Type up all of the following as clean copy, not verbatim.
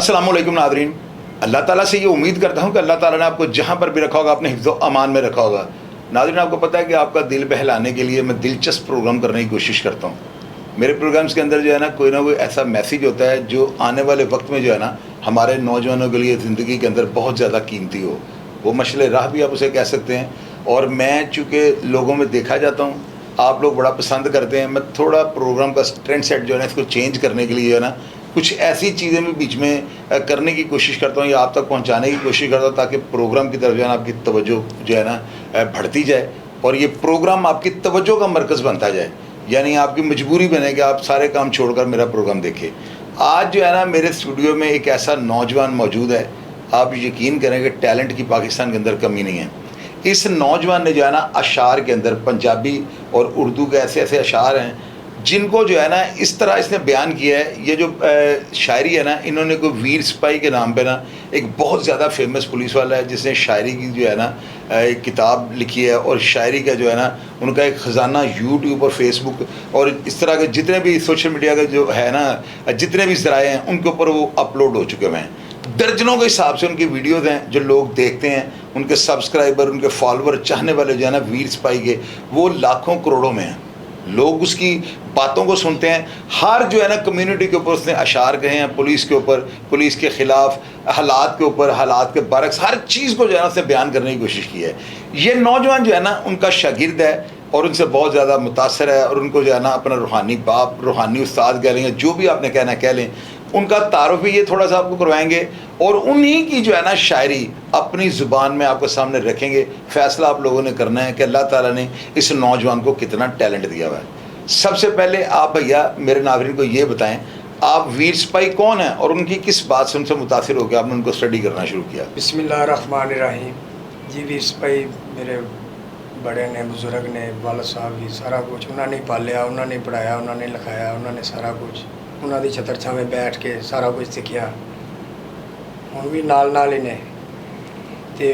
अस्सलामुअलैकुम नादरीन। अल्लाह ताला से ये उम्मीद करता हूँ कि अल्लाह ताला ने आपको जहाँ पर भी रखा होगा अपने हिफ्ज़ अमान में रखा होगा। नादरीन, आपको पता है कि आपका दिल बहलाने के लिए मैं दिलचस्प प्रोग्राम करने की कोशिश करता हूँ। मेरे प्रोग्राम्स के अंदर जो है ना कोई ऐसा मैसेज होता है जो आने वाले वक्त में जो है ना हमारे नौजवानों के लिए ज़िंदगी के अंदर बहुत ज़्यादा कीमती हो। वो मशले राह भी आप उसे कह सकते हैं। और मैं चूँकि लोगों में देखा जाता हूँ, आप लोग बड़ा पसंद करते हैं, मैं थोड़ा प्रोग्राम का ट्रेंड सेट जो है ना इसको चेंज करने के लिए जो है ना कुछ ऐसी चीज़ें भी बीच में करने की कोशिश करता हूँ या आप तक पहुँचाने की कोशिश करता हूँ ताकि प्रोग्राम की तरफ जो है ना आपकी तवज्जो जो है ना बढ़ती जाए और ये प्रोग्राम आपकी तवज्जो का मरकज़ बनता जाए। यानी आपकी मजबूरी बने कि आप सारे काम छोड़कर मेरा प्रोग्राम देखें। आज जो है ना मेरे स्टूडियो में एक ऐसा नौजवान मौजूद है, आप यकीन करें कि टैलेंट की पाकिस्तान के अंदर कमी नहीं है। इस नौजवान ने जो है ना अशार के अंदर पंजाबी और उर्दू के ऐसे ऐसे अशार हैं जिनको जो है ना इस तरह इसने बयान किया है। ये जो शायरी है ना, इन्होंने कोई वीर सिपाही के नाम पे ना एक बहुत ज़्यादा फेमस पुलिस वाला है जिसने शायरी की जो है ना एक किताब लिखी है और शायरी का जो है ना उनका एक ख़जाना यूट्यूब और फेसबुक और इस तरह के जितने भी सोशल मीडिया का जो है ना जितने भी ज़राए हैं उनके ऊपर वो अपलोड हो चुके हुए हैं। दर्जनों के हिसाब से उनकी वीडियोज़ हैं जो लोग देखते हैं, उनके सब्सक्राइबर, उनके फॉलोअर, चाहने वाले जो है ना वीर सिपाही के वो लाखों करोड़ों में हैं। लोग उसकी बातों को सुनते हैं। हर जो है ना कम्युनिटी के ऊपर उसने अशार कहे हैं, पुलिस के ऊपर, पुलिस के ख़िलाफ़, हालात के ऊपर, हालात के बरक्स, हर चीज़ को जो है ना उसने बयान करने की कोशिश की है। ये नौजवान जो है ना उनका शागिर्द है और उनसे बहुत ज़्यादा मुतासर है और उनको जो है ना अपना रूहानी बाप, रूहानी उस्ताद कह लेंगे, जो भी आपने कहना कह लें। उनका तारुफ भी ये थोड़ा सा आपको करवाएंगे और उन्हीं की जो है ना शायरी अपनी ज़ुबान में आपको सामने रखेंगे। फ़ैसला आप लोगों ने करना है कि अल्लाह ताला ने इस नौजवान को कितना टैलेंट दिया हुआ है। सबसे पहले आप भैया मेरे नाज़रीन को ये बताएं, आप वीर सिपाही कौन है और उनकी किस बात से उनसे मुतासिर होकर आपने उनको स्टडी करना शुरू किया? बिस्मिल्लाहिर्रहमानिर्रहीम। जी, वीर सिपाही मेरे बड़े ने, बुजुर्ग ने, वालद साहब भी सारा कुछ उन्होंने पालिया, उन्होंने पढ़ाया, उन्होंने लिखाया, उन्होंने सारा कुछ उन्हों की छतर छावे बैठ के सारा कुछ सीखिया। हुण भी नाल ही ने ते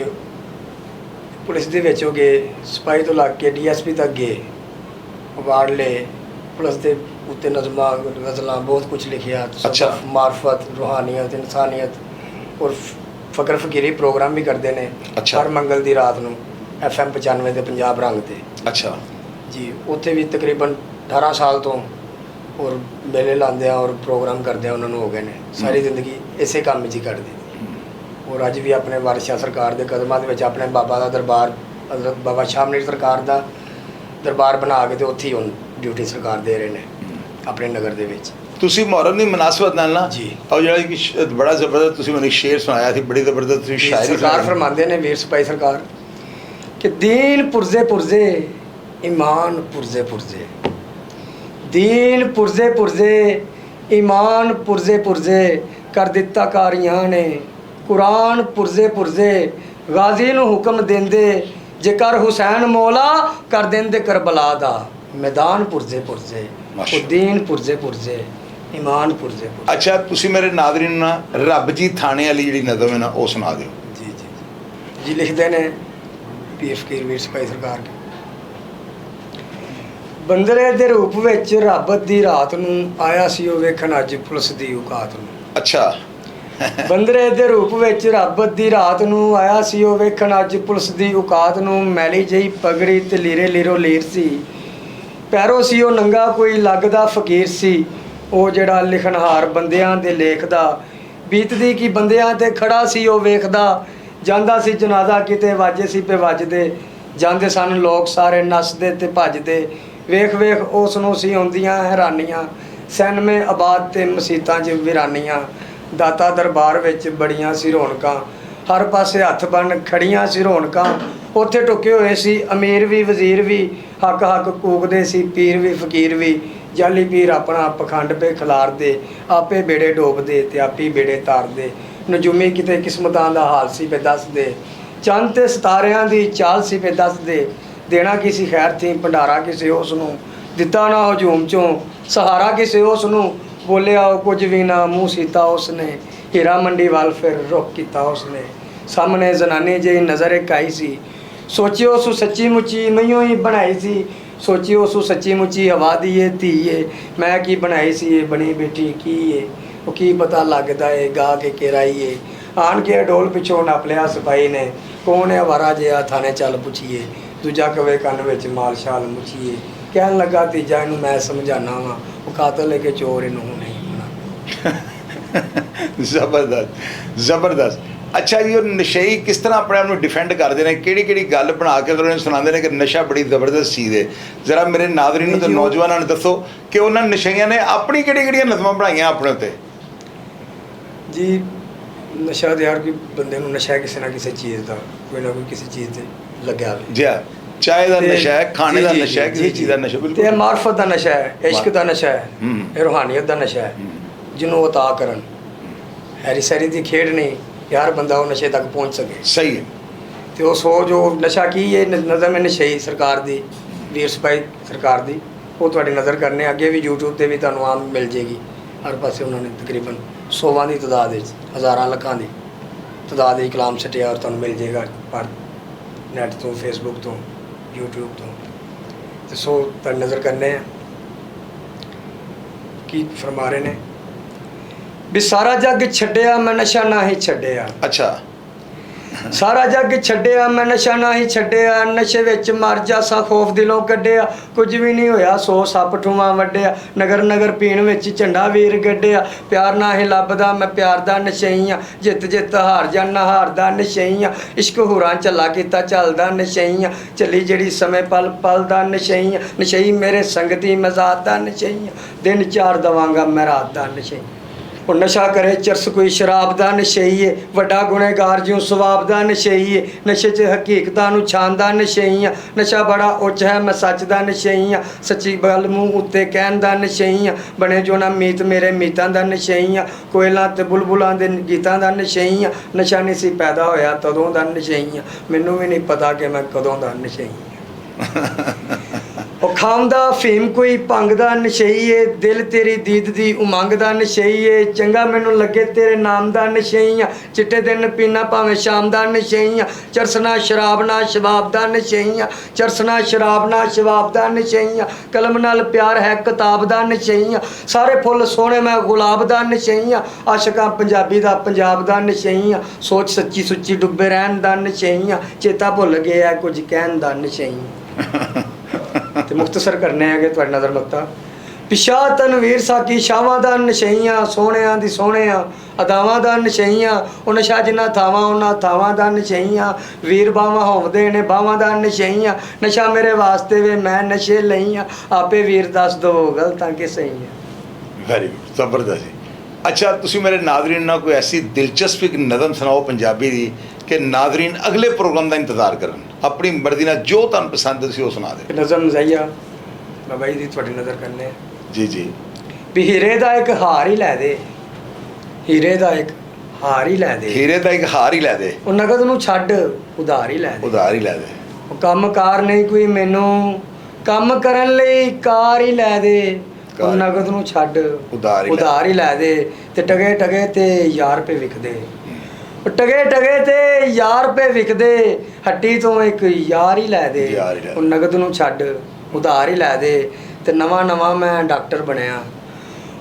पुलिस दे विच हो गए, सिपाही तो लग के DSP तक गए, अवार्ड ले, पुलिस के उत्ते नज़मां गज़लां बहुत कुछ लिखिया। अच्छा। मार्फत, रूहानियत, इंसानियत और फ़कर फ़कीरी प्रोग्राम भी करते हैं। अच्छा। हर मंगल की रात को FM 95 के पंजाब रंग ते। अच्छा जी, उत्थे भी तकरीबन 18 साल तो और मेले लाते और प्रोग्राम करते उन्होंने हो गए ने। सारी जिंदगी इसे काम ही कर दी और अज भी अपने वारिस सरकार के कदमों के अपने बाबा का दरबार, बाबा शाह मीर सरकार का दरबार बना के तो उत्थे हुण ड्यूटी सरकार दे रहे हैं अपने नगर के। ਤੁਸੀਂ ਮੁਹर्रम की मुनासबत नाल ना जी और ਜਿਹੜਾ कि बड़ा ज़बरदस्त ਤੁਸੀਂ ਮੈਨੂੰ शेर सुनाया थी, बड़ी ज़बरदस्त ਤੁਸੀਂ शायरी सरकार फरमाते ने वीर सिपाही सरकार कि दीन पुरजे पुरजे ईमान पुरजे पुरजे, दीन पुरजे पुरजे ईमान पुरजे पुरजे कर दिता कारियां ने, कुरान पुरजे पुरजे गाजी नूं हुक्म देंदे जेकर हुसैन मौला कर देंदे करबला दा, मैदान पुरजे पुरजे दीन पुरजे पुरजे ईमान पुरजे पुरजे। अच्छा, ਤੁਸੀਂ ਮੇਰੇ ਨਾਜ਼ਰੀਨ ਨੂੰ ਨਾ ਰੱਬ ਜੀ ਥਾਣੇ ਵਾਲੀ ਜਿਹੜੀ ਨਜ਼ਮ ਹੈ ਨਾ ਉਹ ਸੁਣਾ ਦਿਓ। जी जी जी, लिखते ने पीर फकीर वीर सिपाही सरकार के। ਬੰਦਰੇ ਦੇ ਰੂਪ ਵਿੱਚ ਰੱਬ ਦੀ ਰਾਤ ਨੂੰ ਆਇਆ ਸੀ ਉਹ ਵੇਖਣ ਅੱਜ ਪੁਲਿਸ ਦੀ ਔਕਾਤ ਨੂੰ। ਅੱਛਾ। ਬੰਦਰੇ ਦੇ ਰੂਪ ਵਿੱਚ ਰੱਬ ਦੀ ਰਾਤ ਨੂੰ ਆਇਆ ਸੀ ਉਹ ਵੇਖਣ ਅੱਜ ਪੁਲਿਸ ਦੀ ਔਕਾਤ ਨੂੰ। ਮੈਲੀ ਜਿਹੀ ਪਗੜੀ ਤੇ ਲੀਰੇ ਲੀਰੋ ਲੀਰ ਸੀ, ਪੈਰੋ ਸੀ ਉਹ ਨੰਗਾ ਕੋਈ ਲੱਗਦਾ ਫਕੀਰ ਸੀ। ਉਹ ਜਿਹੜਾ ਲਿਖਣਹਾਰ ਬੰਦਿਆਂ ਦੇ ਲੇਖ ਦਾ, ਬੀਤਦੀ ਕੀ ਬੰਦਿਆਂ ਤੇ ਖੜਾ ਸੀ ਉਹ ਵੇਖਦਾ। ਜਾਂਦਾ ਸੀ ਜਨਾਜ਼ਾ ਕਿਤੇ ਵਾਜੇ ਸੀ ਪੇ ਵੱਜਦੇ, ਜਾਂਦੇ ਸਨ ਲੋਕ ਸਾਰੇ ਨੱਸਦੇ ਤੇ ਭੱਜਦੇ। ਵੇਖ ਵੇਖ ਉਸ ਨੂੰ ਸੀ ਆਉਂਦੀਆਂ ਹੈਰਾਨੀਆਂ, ਸੈਨਵੇਂ ਆਬਾਦ ਤੇ ਮਸੀਤਾਂ 'ਚ ਵੀਰਾਨੀਆਂ। ਦਾਤਾ ਦਰਬਾਰ ਵਿੱਚ ਬੜੀਆਂ ਸੀ ਰੌਣਕਾਂ, ਹਰ ਪਾਸੇ ਹੱਥ ਬੰਨ ਖੜੀਆਂ ਸੀ ਰੌਣਕਾਂ। ਉੱਥੇ ਟੁੱਕੇ ਹੋਏ ਸੀ ਅਮੀਰ ਵੀ ਵਜ਼ੀਰ ਵੀ, ਹੱਕ ਹੱਕ ਕੂਕਦੇ ਸੀ ਪੀਰ ਵੀ ਫਕੀਰ ਵੀ। ਜਾਲੀ ਪੀਰ ਆਪਣਾ ਪਖੰਡ ਪੇ ਖਿਲਾਰਦੇ, ਆਪੇ ਬੇੜੇ ਡੋਬਦੇ ਤੇ ਆਪੀ ਬੇੜੇ ਤਾਰਦੇ। ਨਜੂਮੀ ਕਿਤੇ ਕਿਸਮਤਾਂ ਦਾ ਹਾਲ ਸੀ ਪੇ ਦੱਸਦੇ, ਚੰਦ ਤੇ ਸਿਤਾਰਿਆਂ ਦੀ ਚਾਲ ਸੀ ਪੇ ਦੱਸਦੇ। ਦੇਣਾ ਕਿਸੇ ਖੈਰ ਥੀ ਭੰਡਾਰਾ ਕਿਸੇ ਉਸ ਨੂੰ, ਦਿੱਤਾ ਨਾ ਹਜੂਮ ਚੋਂ ਸਹਾਰਾ ਕਿਸੇ ਉਸ ਨੂੰ। ਬੋਲਿਆ ਉਹ ਕੁਝ ਵੀ ਨਾ ਮੂੰਹ ਸੀਤਾ ਉਸਨੇ, ਹੀਰਾ ਮੰਡੀ ਵੱਲ ਫਿਰ ਰੁੱਖ ਕੀਤਾ ਉਸਨੇ। ਸਾਹਮਣੇ ਜ਼ਨਾਨੀ ਜਿਹੀ ਨਜ਼ਰ ਇੱਕ ਆਈ ਸੀ, ਸੋਚਿਓ ਉਸ ਸੱਚੀ ਮੁੱਚੀ ਮਈਓ ਹੀ ਬਣਾਈ ਸੀ। ਸੋਚਿਓ ਉਸ ਸੱਚੀ ਮੁੱਚੀ ਹਵਾ ਦੀ ਇਹ ਧੀ ਏ, ਮੈਂ ਕੀ ਬਣਾਈ ਸੀ ਇਹ ਬਣੀ ਬੈਠੀ ਕੀ ਏ। ਉਹ ਕੀ ਪਤਾ ਲੱਗਦਾ ਏ ਗਾ ਕੇ ਕਿਰਾਈਏ ਆਣ ਕੇ ਢੋਲ ਪਿੱਛੋਂ ਨੱਪ ਲਿਆ ਸਿਪਾਹੀ ਨੇ ਕੌਣ ਹੈ ਵਾਰਾ ਜਿਹਾ ਥਾਣੇ ਚੱਲ ਪੁੱਛੀਏ ਦੂਜਾ ਕਵੇ ਕੰਨ ਵਿੱਚ ਮਾਲ ਸ਼ਾਲ ਮੁੱਛੀਏ ਕਹਿਣ ਲੱਗਾ ਤੀਜਾ ਇਹਨੂੰ ਮੈਂ ਸਮਝਾਣਾ ਵਾਂ ਉਹ ਕਾਤਲ ਹੈ ਕਿ ਚੋਰ ਇਹਨੂੰ ਨਹੀਂ ਜ਼ਬਰਦਸਤ ਜ਼ਬਰਦਸਤ। ਅੱਛਾ ਜੀ, ਉਹ ਨਸ਼ਈ ਕਿਸ ਤਰ੍ਹਾਂ ਆਪਣੇ ਆਪ ਨੂੰ ਡਿਫੈਂਡ ਕਰਦੇ ਨੇ, ਕਿਹੜੀ ਕਿਹੜੀ ਗੱਲ ਬਣਾ ਕੇ ਉਹਨਾਂ ਨੂੰ ਸੁਣਾਉਂਦੇ ਨੇ ਕਿ ਨਸ਼ਾ ਬੜੀ ਜ਼ਬਰਦਸਤ ਚੀਜ਼ ਹੈ? ਜ਼ਰਾ ਮੇਰੇ ਨਾਜ਼ਰੀਨ ਨੂੰ ਤੇ ਨੌਜਵਾਨਾਂ ਨੂੰ ਦੱਸੋ ਕਿ ਉਹਨਾਂ ਨਸ਼ਈਆਂ ਨੇ ਆਪਣੀ ਕਿਹੜੀਆਂ ਨਜ਼ਮਾਂ ਬਣਾਈਆਂ ਆਪਣੇ ਉੱਤੇ। ਜੀ ਨਸ਼ਾ ਦੇ ਹਰ ਕੋਈ ਬੰਦੇ ਨੂੰ ਨਸ਼ਾ ਕਿਸੇ ਨਾ ਕਿਸੇ ਚੀਜ਼ ਦਾ ਕੋਈ ਨਾ ਕੋਈ ਕਿਸੇ ਚੀਜ਼ ਤੇ ਲੱਗਿਆ ਹੋਵੇ ਜੀ, ਚਾਹ ਦਾ ਨਸ਼ਾ ਹੈ, ਖਾਣੇ ਦਾ ਜੀ, ਨਸ਼ਾ ਹੈ, ਕਿਸੇ ਚੀਜ਼ ਦਾ ਨਸ਼ਾ, ਤੇ ਬਿਲਕੁਲ ਮਾਰਫਤ ਦਾ ਨਸ਼ਾ ਹੈ, ਇਸ਼ਕ ਦਾ ਨਸ਼ਾ ਹੈ, ਇਹ ਰੂਹਾਨੀਅਤ ਦਾ ਨਸ਼ਾ ਹੈ ਜਿਹਨੂੰ ਅਤਾ ਕਰਨ। ਹੈਰੀ ਸੈਰੀ ਦੀ ਖੇਡ ਨਹੀਂ ਯਾਰ ਬੰਦਾ ਉਹ ਨਸ਼ੇ ਤੱਕ ਪਹੁੰਚ ਸਕੇ। ਸਹੀ ਹੈ। ਤੇ ਉਹ ਸੋਚ ਉਹ ਨਸ਼ਾ ਕੀ ਹੈ ਨਜ਼ਮ ਨਸ਼ਈ ਸਰਕਾਰ ਦੀ ਵੀਰ ਸਿਪਾਹੀ ਸਰਕਾਰ ਦੀ ਉਹ ਤੁਹਾਡੀ ਨਜ਼ਰ ਕਰਨੇ ਅੱਗੇ ਵੀ YouTube ਤੇ ਵੀ ਤੁਹਾਨੂੰ ਆਮ ਮਿਲ ਜੇਗੀ। ਹਰ ਪਾਸੇ ਉਹਨਾਂ ਨੇ ਤਕਰੀਬਨ 100 ਦੀ ਤਾਦਾਦ ਵਿੱਚ ਹਜ਼ਾਰਾਂ ਲੱਖਾਂ ਦੀ ਤਾਦਾਦ ਵਿੱਚ ਕਲਾਮ ਛੱਟਿਆ ਔਰ ਤੁਹਾਨੂੰ ਮਿਲ ਜੇਗਾ ਪਰ ਨੈਟ ਤੋਂ ਫੇਸਬੁੱਕ ਤੋਂ YouTube ਤੋਂ। ਤੇ ਸੋ ਤੁਹਾਡੀ ਨਜ਼ਰ ਕਰਨੇ ਆ ਕੀ ਫਰਮਾ ਰਹੇ ਨੇ ਵੀ ਸਾਰਾ ਜੱਗ ਛੱਡਿਆ ਮੈਂ ਨਸ਼ਾ ਨਾ ਹੀ ਛੱਡਿਆ। ਅੱਛਾ, ਸਾਰਾ ਜੱਗ ਛੱਡਿਆ ਮੈਂ ਨਸ਼ਾ ਨਾ ਹੀ ਛੱਡਿਆ ਨਸ਼ੇ ਵਿੱਚ ਮਰ ਜਾਸਾਂ ਖੌਫ ਦਿਲੋਂ ਕੱਢਿਆ ਕੁਝ ਵੀ ਨਹੀਂ ਹੋਇਆ 100 ਸੱਪ ਠੂਆਂ ਵੱਢਿਆ ਨਗਰ ਨਗਰ ਪੀਣ ਵਿੱਚ ਝੰਡਾ ਵੀਰ ਗੱਡਿਆ ਪਿਆਰ ਨਾ ਹੀ ਲੱਭਦਾ ਮੈਂ ਪਿਆਰ ਦਾ ਨਸ਼ਈ ਆਂ ਜਿੱਤ ਜਿੱਤ ਹਾਰ ਜਾਨਾ ਹਾਰ ਦਾ ਨਸ਼ਈ ਆਂ ਇਸ਼ਕ ਹੁਰਾਂ ਝੱਲਾ ਕੀਤਾ ਚੱਲਦਾ ਨਸ਼ਈ ਆਂ ਚੱਲੀ ਜਿਹੜੀ ਸਮੇਂ ਪਲ ਪਲ ਦਾ ਨਸ਼ਈ ਆਂ ਨਸ਼ਈ ਮੇਰੇ ਸੰਗਤੀ ਮਜ਼ਾਦ ਦਾ ਨਸ਼ਈ ਆਂ ਦਿਨ ਚਾਰ ਦਵਾਂਗਾ ਮੈਂ ਰਾਤ ਦਾ ਨਸ਼ਈ। ਉਹ ਨਸ਼ਾ ਕਰੇ ਚਰਸ ਕੋਈ ਸ਼ਰਾਬ ਦਾ ਨਸ਼ਈ ਏ ਵੱਡਾ ਗੁਨੇਗਾਰ ਜਿਉਂ ਸਵਾਬ ਦਾ ਨਸ਼ਈ ਏ ਨਸ਼ੇ 'ਚ ਹਕੀਕਤਾਂ ਨੂੰ ਛਾਂਦਾ ਨਸ਼ਈ ਆਂ ਨਸ਼ਾ ਬੜਾ ਉੱਚ ਹੈ ਮੈਂ ਸੱਚ ਦਾ ਨਸ਼ਈ ਆਂ ਸੱਚੀ ਗੱਲ ਮੂੰਹ ਉੱਤੇ ਕਹਿਣ ਦਾ ਨਸ਼ਈ ਆਂ ਬਣੇ ਜੋ ਨਾ ਮੀਤ ਮੇਰੇ ਮੀਤਾਂ ਦਾ ਨਸ਼ਈ ਆਂ ਕੋਇਲਾਂ ਤੇ ਬੁਲਬੁਲਾਂ ਦੇ ਗੀਤਾਂ ਦਾ ਨਸ਼ਈ ਆਂ ਨਸ਼ਾ ਨਹੀਂ ਸੀ ਪੈਦਾ ਹੋਇਆ ਤਦੋਂ ਦਾ ਨਸ਼ਈ ਆਂ ਮੈਨੂੰ ਵੀ ਨਹੀਂ ਪਤਾ ਕਿ ਮੈਂ ਕਦੋਂ ਦਾ ਨਸ਼ਈ ਆਂ। ਉਹ ਖਾਂਦਾ ਫੀਮ ਕੋਈ ਭੰਗ ਦਾ ਨਸ਼ਈ ਏ ਦਿਲ ਤੇਰੀ ਦੀਦ ਦੀ ਉਮੰਗ ਦਾ ਨਸ਼ਈ ਏ ਚੰਗਾ ਮੈਨੂੰ ਲੱਗੇ ਤੇਰੇ ਨਾਮ ਦਾ ਨਸ਼ਈ ਆਂ ਚਿੱਟੇ ਦਿਨ ਪੀਣਾ ਭਾਵੇਂ ਸ਼ਾਮ ਦਾ ਨਸ਼ਈ ਆਂ ਚਰਸਨਾ ਸ਼ਰਾਬ ਨਾ ਸ਼ਬਾਬ ਦਾ ਨਸ਼ਈ ਆਂ ਚਰਸਨਾ ਸ਼ਰਾਬ ਨਾ ਸ਼ਬਾਬ ਦਾ ਨਸ਼ਈ ਆਂ ਕਲਮ ਨਾਲ ਪਿਆਰ ਹੈ ਕਿਤਾਬ ਦਾ ਨਸ਼ਈ ਆਂ ਸਾਰੇ ਫੁੱਲ ਸੋਹਣੇ ਮੈਂ ਗੁਲਾਬ ਦਾ ਨਸ਼ਈ ਆਂ ਆਸ਼ਿਕਾਂ ਪੰਜਾਬੀ ਦਾ ਪੰਜਾਬ ਦਾ ਨਸ਼ਈ ਆਂ ਸੋਚ ਸੱਚੀ ਸੁੱਚੀ ਡੁੱਬੇ ਰਹਿਣ ਦਾ ਨਸ਼ਈ ਆਂ ਚੇਤਾ ਭੁੱਲ ਗਿਆ ਕੁਝ ਕਹਿਣ ਦਾ ਨਸ਼ਈ ਆਂ। ਤੇ ਮੁਖਤਸਰ ਕਰਨੇ ਹੈਗੇ ਤੁਹਾਡੀ ਨਜ਼ਰ ਨੁਕਤਾ ਪਿਸ਼ਾ ਤਨਵੀਰ ਸਾਕੀ ਸ਼ਾਵਾਂ ਦਾ ਨਸ਼ਈਆਂ ਸੋਹਣਿਆਂ ਦੀ ਸੋਹਣਿਆਂ ਅਦਾਵਾਂ ਦਾ ਨਸ਼ਈਆਂ ਉਹ ਨਸ਼ਾ ਜਿੰਨਾ ਥਾਵਾਂ ਉਹਨਾਂ ਥਾਵਾਂ ਦਾ ਨਸ਼ਈਆਂ ਵੀਰ ਬਾਵਾਂ ਹੋਵਦੇ ਨੇ ਬਾਵਾਂ ਦਾ ਨਸ਼ਈਆਂ ਨਸ਼ਾ ਮੇਰੇ ਵਾਸਤੇ ਵੇ ਮੈਂ ਨਸ਼ੇ ਲਈਆਂ ਆਪੇ ਵੀਰ ਦੱਸ ਦੋ ਗਲਤਾਂ ਕਿ ਸਹੀ ਆ। ਵੈਰੀ ਗੁੱਡ, ਜ਼ਬਰਦਸਤ ਜੀ। ਅੱਛਾ, ਤੁਸੀਂ ਮੇਰੇ ਨਾਜ਼ਰੀਨ ਨਾਲ ਕੋਈ ਐਸੀ ਦਿਲਚਸਪ ਇੱਕ ਨਜ਼ਮ ਸੁਣਾਓ ਪੰਜਾਬੀ ਦੀ ਕਿ ਨਾਜ਼ਰੀਨ ਅਗਲੇ ਪ੍ਰੋਗਰਾਮ ਦਾ ਇੰਤਜ਼ਾਰ ਕਰਨ ਆਪਣੀ ਮਰਜ਼ੀ ਨਾਲ ਜੋ ਤੁਹਾਨੂੰ ਪਸੰਦ ਤੁਸੀਂ ਉਹ ਸੁਣਾ ਦੇ। ਨਜ਼ਮ ਜ਼ਈਆ ਬਾਬਾ ਜੀ ਦੀ ਤੁਹਾਡੀ ਨਜ਼ਰ ਕਰਨੇ ਜੀ ਜੀ। ਵੀ ਹੀਰੇ ਦਾ ਇੱਕ ਹਾਰ ਹੀ ਲੈ ਦੇ ਹੀਰੇ ਦਾ ਇੱਕ ਹਾਰ ਹੀ ਲੈ ਦੇ ਹੀਰੇ ਦਾ ਇੱਕ ਹਾਰ ਹੀ ਲੈ ਦੇ ਉਹ ਨਗਦ ਨੂੰ ਛੱਡ ਉਧਾਰ ਹੀ ਲੈ ਦੇ ਉਧਾਰ ਹੀ ਲੈ ਦੇ ਉਹ ਕੰਮ ਕਾਰ ਨਹੀਂ ਕੋਈ ਮੈਨੂੰ ਕੰਮ ਕਰਨ ਲਈ ਕਾਰ ਹੀ ਲੈ ਦੇ ਉਹ ਨਗਦ ਨੂੰ ਛੱਡ ਉਧਾਰ ਹੀ ਲੈ ਦੇ ਤੇ ਟਗੇ ਟਗੇ ਤੇ 1000 ਰੁਪਏ ਵਿਕਦੇ ਉਹ ਟਗੇ ਟਗੇ ਤੇ 1000 ਰੁਪਏ ਵਿਕਦੇ ਹੱਟੀ ਤੋਂ ਇੱਕ ਯਾਰ ਹੀ ਲੈ ਦੇ ਉਹ ਨਗਦ ਨੂੰ ਛੱਡ ਉਧਾਰ ਹੀ ਲੈ ਦੇ ਤੇ ਨਵਾਂ ਨਵਾਂ ਮੈਂ ਡਾਕਟਰ ਬਣਿਆ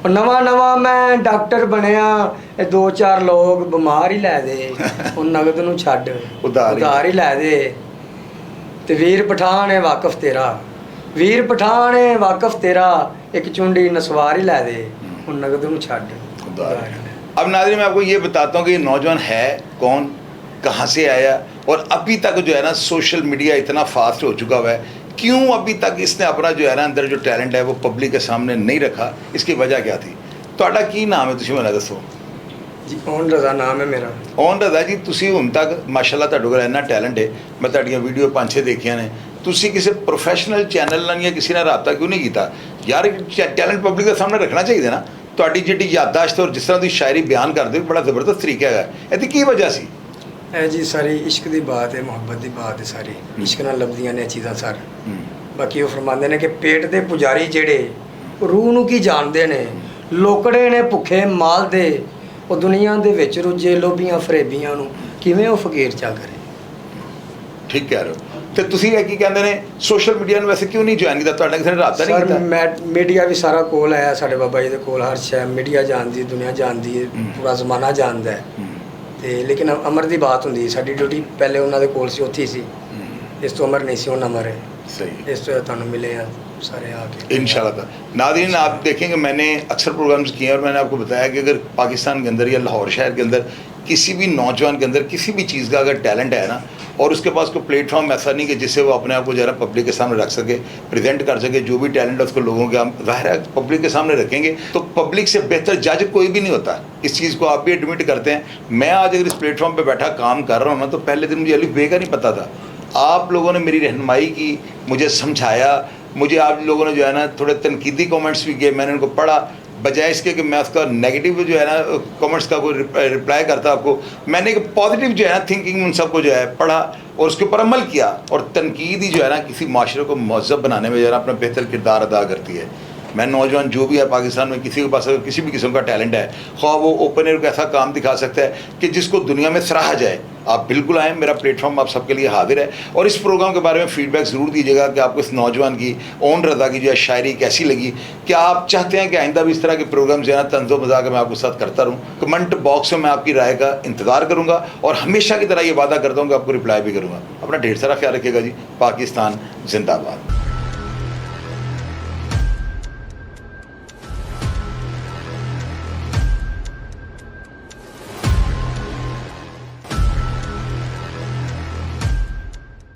ਉਹ ਨਵਾਂ ਨਵਾਂ ਮੈਂ ਡਾਕਟਰ ਬਣਿਆ ਇਹ 2-4 ਲੋਕ ਬਿਮਾਰ ਹੀ ਲੈ ਦੇ ਉਹ ਨਗਦ ਨੂੰ ਛੱਡ ਉਧਾਰ ਹੀ ਲੈ ਦੇ ਤੇ ਵੀਰ ਪਠਾਨ ਹੈ ਵਾਕਫ ਤੇਰਾ ਵੀਰ ਪਠਾਨ ਹੈ ਵਾਕਫ ਤੇਰਾ एक चुंडी नसवार ही ला दे उन नगद में छाड़। अब नाज़रीन मैं आपको ये बताता हूँ कि ये नौजवान है कौन, कहाँ से आया और अभी तक जो है ना सोशल मीडिया इतना फास्ट हो चुका हुआ है, क्यों अभी तक इसने अपना जो है ना अंदर जो टैलेंट है वो पब्लिक के सामने नहीं रखा, इसकी वजह क्या थी? ਤੁਹਾਡਾ ਕੀ ਨਾਮ ਹੈ ਤੁਸੀਂ ਮੈਨੂੰ ਦੱਸੋ ਜੀ? ਓਨ ਰਜ਼ਾ ਨਾਮ ਹੈ ਮੇਰਾ। ਓਨ ਰਜ਼ਾ ਜੀ, ਤੁਸੀਂ ਹੁਣ ਤੱਕ ਮਾਸ਼ਾਅੱਲਾ ਤੁਹਾਡੇ ਕੋਲ ਇੰਨਾ ਟੈਲੈਂਟ ਹੈ, ਮੈਂ ਤੁਹਾਡੀਆਂ ਵੀਡੀਓ 5-6 ਦੇਖੀਆਂ ਨੇ, ਤੁਸੀਂ ਕਿਸੇ ਪ੍ਰੋਫੈਸ਼ਨਲ ਚੈਨਲ ਨਾਲ ਜਾਂ ਕਿਸੇ ਨਾਲ ਰਾਬਤਾ ਕਿਉਂ ਨਹੀਂ ਕੀਤਾ? ਯਾਰ ਟੈਲੈਂਟ ਪਬਲਿਕ ਦੇ ਸਾਹਮਣੇ ਰੱਖਣਾ ਚਾਹੀਦਾ ਨਾ। ਤੁਹਾਡੀ ਜਿਹੜੀ ਯਾਦਾਸ਼ਤ ਔਰ ਜਿਸ ਤਰ੍ਹਾਂ ਦੀ ਸ਼ਾਇਰੀ ਬਿਆਨ ਕਰਦੇ ਹੋ ਬੜਾ ਜ਼ਬਰਦਸਤ ਤਰੀਕਾ ਹੈਗਾ, ਇਹਦੀ ਕੀ ਵਜ੍ਹਾ ਸੀ? ਇਹ ਜੀ ਸਾਰੀ ਇਸ਼ਕ ਦੀ ਬਾਤ ਹੈ, ਮੁਹੱਬਤ ਦੀ ਬਾਤ ਹੈ, ਸਾਰੀ ਇਸ਼ਕ ਨਾਲ ਲੱਭਦੀਆਂ ਨੇ ਚੀਜ਼ਾਂ ਸਰ। ਬਾਕੀ ਉਹ ਫਰਮਾਉਂਦੇ ਨੇ ਕਿ ਪੇਟ ਦੇ ਪੁਜਾਰੀ ਜਿਹੜੇ ਰੂਹ ਨੂੰ ਕੀ ਜਾਣਦੇ ਨੇ, ਲੋਕੜੇ ਨੇ ਭੁੱਖੇ ਮਾਲ ਦੇ, ਉਹ ਦੁਨੀਆ ਦੇ ਵਿੱਚ ਰੁੱਝੇ ਲੋਭੀਆਂ ਫਰੇਬੀਆਂ ਨੂੰ ਕਿਵੇਂ ਉਹ ਫਕੀਰ ਚਾ ਕਰੇ। ਠੀਕ ਕਹਿ ਰਹੇ ਹੋ। ਤੇ ਤੁਸੀਂ ਇਹ ਕੀ ਕਹਿੰਦੇ ਨੇ ਸੋਸ਼ਲ ਮੀਡੀਆ ਨੂੰ ਵੈਸੇ ਕਿਉਂ ਨਹੀਂ ਜੁਆਇਨ ਕੀਤਾ, ਤੁਹਾਡਾ ਕਿਸੇ ਨੇ ਰਾਬਤਾ ਨਹੀਂ ਸਰ ਕੀਤਾ? ਮੀਡੀਆ ਵੀ ਸਾਰਾ ਕੋਲ ਆਇਆ ਸਾਡੇ ਬਾਬਾ ਜੀ ਦੇ ਕੋਲ, ਹਰ ਸ਼ੈ ਮੀਡੀਆ ਜਾਣਦੀ, ਦੁਨੀਆ ਜਾਣਦੀ ਹੈ, ਪੂਰਾ ਜ਼ਮਾਨਾ ਜਾਣਦਾ ਹੈ। ਤੇ ਲੇਕਿਨ ਅਮਰ ਦੀ ਬਾਤ ਹੁੰਦੀ, ਸਾਡੀ ਡਿਊਟੀ ਪਹਿਲੇ ਉਹਨਾਂ ਦੇ ਕੋਲ ਸੀ, ਉੱਥੇ ਹੀ ਸੀ। ਇਸ ਤੋਂ ਅਮਰ नहीं सी, ਹੁਣ अमर है। सही। इस तो ਤੁਹਾਨੂੰ मिले हैं सारे आके इंशाल्लाह। नाज़रीन आप देखेंगे मैंने अक्सर प्रोग्राम्स किए हैं और मैंने आपको बताया कि अगर पाकिस्तान के अंदर या लाहौर शहर के अंदर किसी भी नौजवान के अंदर किसी भी चीज़ का अगर टैलेंट है ना, और उसके पास कोई प्लेटफॉर्म ऐसा नहीं कि जिससे वो अपने आप को ज़रा पब्लिक के सामने रख सके, प्रेजेंट कर सके, जो भी टैलेंट है उसको लोगों के हम ज़ाहिर है पब्लिक के सामने रखेंगे तो पब्लिक से बेहतर जज कोई भी नहीं होता। इस चीज़ को आप भी एडमिट करते हैं। मैं आज अगर इस प्लेटफॉर्म पर बैठा काम कर रहा हूँ ना, तो पहले दिन मुझे अलिफ बे का नहीं पता था। आप लोगों ने मेरी रहनुमाई की, मुझे समझाया, मुझे आप लोगों ने जो है ना थोड़े तनकीदी कमेंट्स भी किए, मैंने उनको पढ़ा। बजाय इसके कि मैं उसका नेगेटिव जो है ना कमेंट्स का कोई रिप्लाई करता आपको, मैंने एक पॉजिटिव जो है ना थिंकिंग उन सबको जो है पढ़ा और उसके ऊपर अमल किया। और तनकीद ही जो है ना किसी माशरे को महज़ब बनाने में जो है ना अपना बेहतर किरदार अदा करती है। मैं नौजवान जो भी है पाकिस्तान में, किसी के पास अगर किसी भी किस्म का टैलेंट है, ख्वाह वो ओपन एयर को ऐसा काम दिखा सकता है कि जिसको दुनिया में सराहा जाए, आप बिल्कुल आएँ, मेरा प्लेटफॉर्म आप सबके लिए हाजिर है। और इस प्रोग्राम के बारे में फ़ीडबैक ज़रूर दीजिएगा कि आपको इस नौजवान की ओन रज़ा की जो है शायरी कैसी लगी। क्या आप चाहते हैं कि आइंदा भी इस तरह के प्रोग्राम जो है ना तंज़ो मज़ाक मैं आपके साथ करता रहूँ? कमेंट बॉक्स में मैं आपकी राय का इंतज़ार करूँगा और हमेशा की तरह ये वादा करता हूँ कि आपको रिप्लाई भी करूँगा। अपना ढेर सारा ख्याल रखिएगा जी। पाकिस्तान जिंदाबाद।